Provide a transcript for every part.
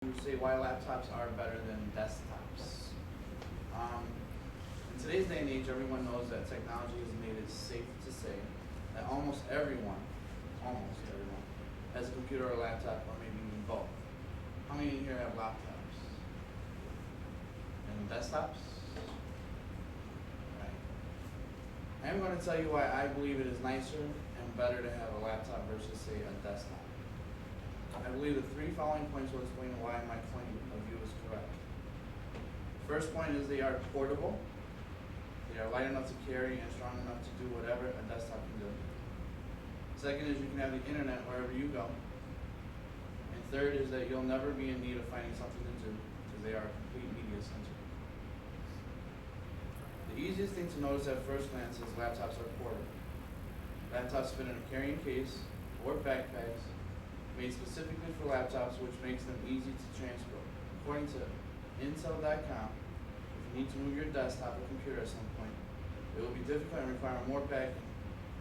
to say why laptops are better than desktops. In today's day and age, everyone knows that technology has made it safe to say that almost everyone has a computer or a laptop, or maybe even both. How many in here have laptops? And desktops? Right. I am going to tell you why I believe it is nicer and better to have a laptop versus, say, a desktop. I believe the three following points will explain why my claim of view is correct. First point is they are portable. They are light enough to carry and strong enough to do whatever a desktop can do. Second is you can have the internet wherever you go. And third is that you'll never be in need of finding something to do because they are a complete media center. The easiest thing to notice at first glance is laptops are portable. Laptops fit in a carrying case or backpacks made specifically for laptops, which makes them easy to transport. According to Intel.com, if you need to move your desktop or computer at some point, it will be difficult and require more packing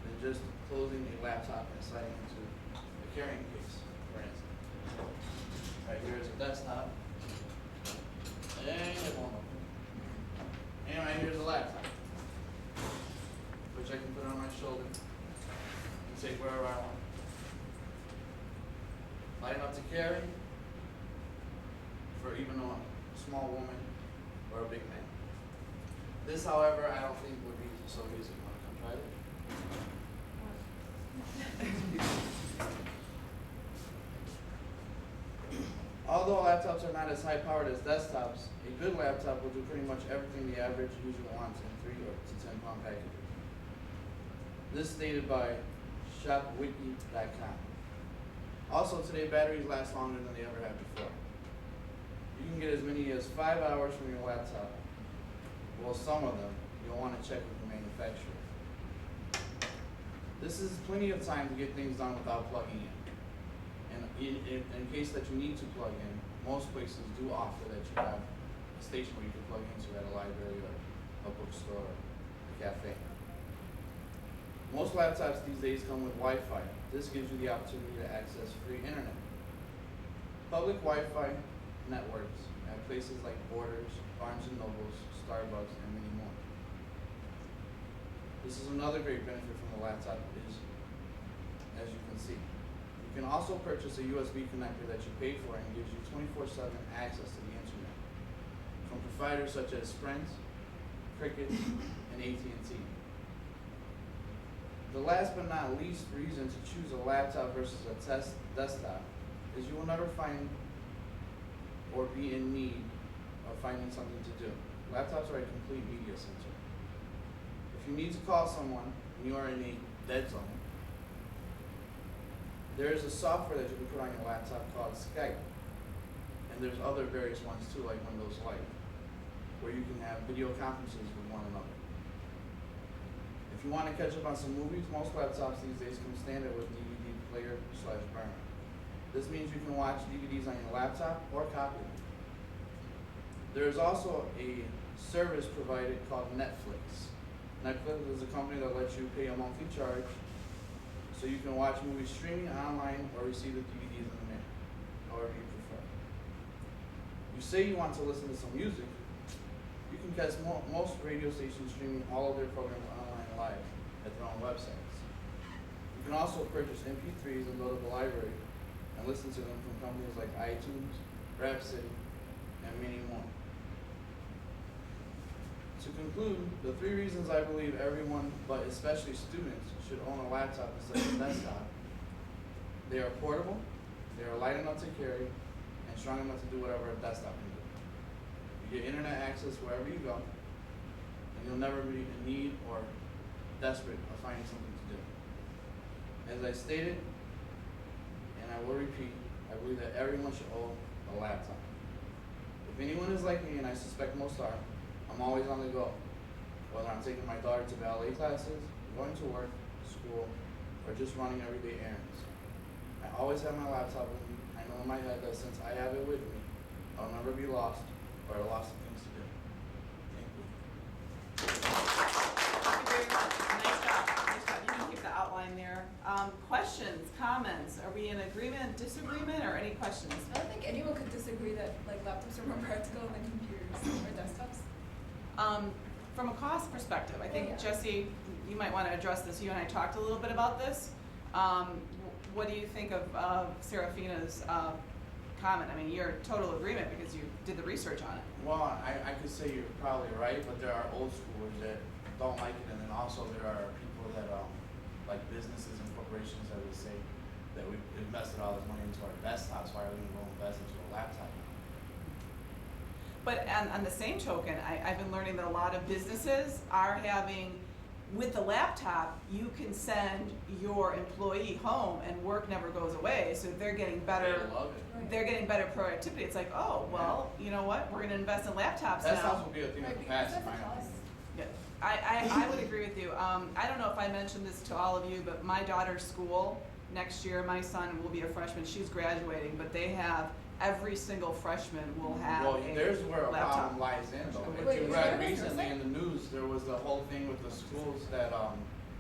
than just closing a laptop and sliding into a carrying case, for instance. Right here is a desktop, and it won't open. And right here is a laptop, which I can put on my shoulder and take wherever I want. Light enough to carry for even a small woman or a big man. This, however, I don't think would be so easy. Want to come try it? Although laptops are not as high powered as desktops, a good laptop will do pretty much everything the average user wants in 3 to 10 pound packages. This is stated by shopwiki.com. Also, today batteries last longer than they ever have before. You can get as many as 5 hours from your laptop. Well, some of them you'll want to check with the manufacturer. This is plenty of time to get things done without plugging in. And in case that you need to plug in, most places do offer that you have a station where you can plug into at a library or a bookstore or a cafe. Most laptops these days come with Wi-Fi. This gives you the opportunity to access free internet. Public Wi-Fi networks at places like Borders, Barnes & Nobles, Starbucks, and many more. This is another great benefit from the laptop is, as you can see, you can also purchase a USB connector that you pay for and gives you 24/7 access to the internet from providers such as Sprint, Cricket, and AT&T. The last but not least reason to choose a laptop versus a desktop is you will never find or be in need of finding something to do. Laptops are a complete media center. If you need to call someone and you are in a dead zone, there is a software that you can put on your laptop called Skype. And there's other various ones too, like Windows Live, where you can have video conferences with one another. If you want to catch up on some movies, most laptops these days come standard with DVD player/burner. This means you can watch DVDs on your laptop or copy them. There is also a service provided called Netflix. Netflix is a company that lets you pay a monthly charge so you can watch movies streaming online or receive the DVDs in the mail, however you prefer. You say you want to listen to some music, you can catch most radio stations streaming all of their programs online live at their own websites. You can also purchase MP3s and load up a library and listen to them from companies like iTunes, Rhapsody, and many more. To conclude, the 3 reasons I believe everyone, but especially students, should own a laptop instead of a desktop. They are portable, they are light enough to carry, and strong enough to do whatever a desktop can do. You get internet access wherever you go, and you'll never be in need or desperate of finding something to do. As I stated, and I will repeat, I believe that everyone should own a laptop. If anyone is like me, and I suspect most are, I'm always on the go. Whether I'm taking my daughter to ballet classes, going to work, school, or just running everyday errands. I always have my laptop with me. I know in my head that since I have it with me, I'll never be lost or at a loss of things to do. Thank you. Thank you very much. Nice job. Nice job. You can keep the outline there. Questions, comments? Are we in agreement, disagreement, or any questions? I think anyone could disagree that like laptops are more practical than computers or desktops. From a cost perspective, I think, Yeah. Jesse, you might want to address this. You and I talked a little bit about this. What do you think of Serafina's comment? I mean, you're in total agreement because you did the research on it. Well, I could say you're probably right, but there are old schoolers that don't like it, and then also there are people that, like businesses and corporations that would say that we've invested all this money into our desktops, why are we gonna go invest into a laptop? But on the same token, I've been learning that a lot of businesses are having, with the laptop, you can send your employee home and work never goes away, so they're getting better. They love it. Right. They're getting better productivity. It's like, oh, well, you know what, we're gonna invest in laptops now. Desktops will be a thing of the past, in my opinion. Yeah, I would agree with you. I don't know if I mentioned this to all of you, but my daughter's school, next year, my son will be a freshman, she's graduating, but they have, every single freshman will have Well, a there's where a laptop. problem lies in though. If Wait, you is read that recently what in the news, there was the whole thing with the schools that,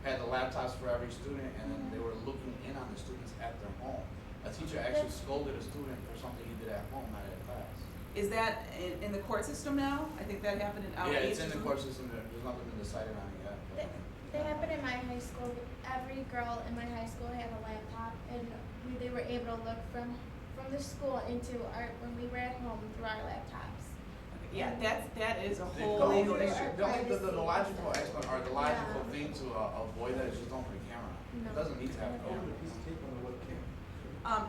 had the laptops for every student, and then they were looking in on the students at their home. A teacher actually scolded a student for something he did at home, not at class. Is that in the court system now? I think that happened in Yeah, East it's in the or court system, there's nothing been decided on it yet. but- They happened in my high school. Every girl in my high school had a laptop, and they were able to look from the school into our when we were at home through our laptops. something. Yeah, that is a The whole only legal thing- issue. the only, the logical explanation, or the logical Yeah. thing to avoid that is just don't put a camera. No. It doesn't need to have a Yeah. camera.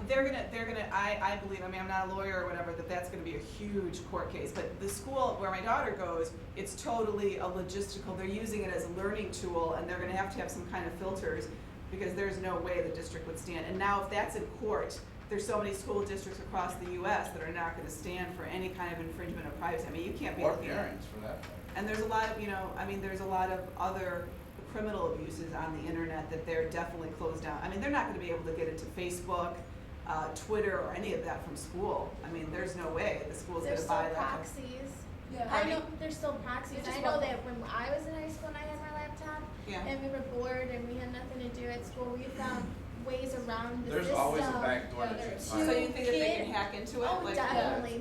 They're gonna, I believe, I mean, I'm not a lawyer or whatever, that's gonna be a huge court case, but the school where my daughter goes, it's totally a logistical, they're using it as a learning tool, and they're gonna have to have some kind of filters, because there's no way the district would stand, and now if that's in court, there's so many school districts across the US that are not gonna stand for any kind of infringement of privacy, I mean, you can't be Or looking at. parents, for that fact. And there's a lot of, there's a lot of other criminal abuses on the internet that they're definitely closed down. I mean, they're not gonna be able to get into Facebook, Twitter, or any of that from school. I mean, there's no way the school's There's gonna still buy that. proxies. Yeah. I know there's still proxies. It's just I know one- that when I was in high school and I had my laptop, Yeah. and we were bored and we had nothing to do at school, we found ways around the There's system. always a back door Yeah, that you can there's- find. So you think that they can Kid- hack into it? Oh, Like, definitely.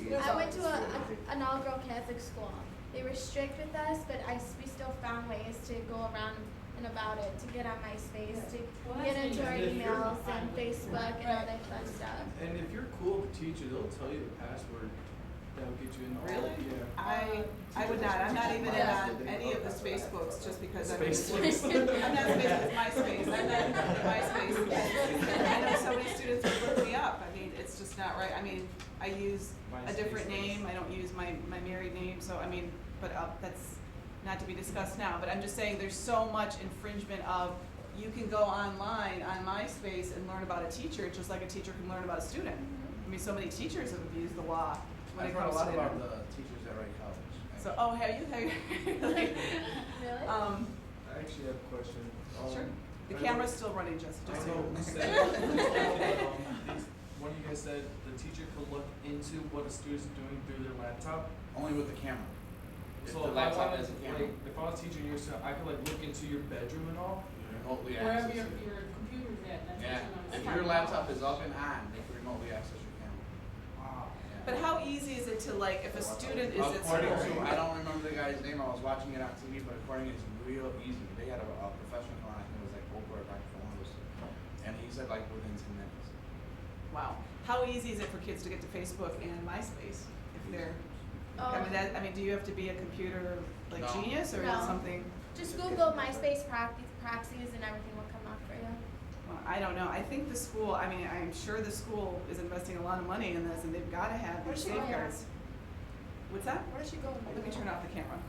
There's I went to always- an all-girl Catholic school. They were strict with us, but we still found ways to go around and about it, to get on MySpace, to get into our emails and Facebook and all that fun stuff. And if you're cool with a teacher, they'll tell you the password that'll get you in all. Really? Yeah. I would not. I'm not even in on any of the Facebooks just because I'm. Space. I'm not Space, MySpace. I'm not in MySpace. I know so many students would look me up. I mean, it's just not right. I mean, I use a different name. I don't use my married name. So I mean, but that's not to be discussed now. But I'm just saying, there's so much infringement of. You can go online on MySpace and learn about a teacher, just like a teacher can learn about a student. I mean, so many teachers have abused the law when I've it heard a comes lot to about internet. the teachers at Wright College. So, oh, have you really? Really? I actually have a question. Sure. The I camera's know- still running, just I so know you you said, one of you guys said the teacher could look into what a student's doing through their laptop. Only with the camera. If So the if I laptop wanted, has a camera, like, if I was teaching you, so I could like look into your bedroom and all. you remotely Wherever access your it. computer's at, that's Yeah, what if your laptop is up and on, they can remotely access your camera. Wow. Yeah. But how easy is it to like, if a student is at According to, school? I don't remember the guy's name, I was watching it on TV, but according, it's real easy. They had a professional come on, I think it was like Oprah or Dr. Columbus, and he said like within 10 minutes. Wow. How easy is it for kids to get to Facebook and MySpace if they're, I mean, do you have to be a computer like No. genius or is it No. something? Just Google MySpace proxies and everything will come up for you. Well, I don't know. I think the school, I mean, I'm sure the school is investing a lot of money in this and they've gotta have Where's these she going? safeguards. What's that? Where did she go? Let me turn off the camera.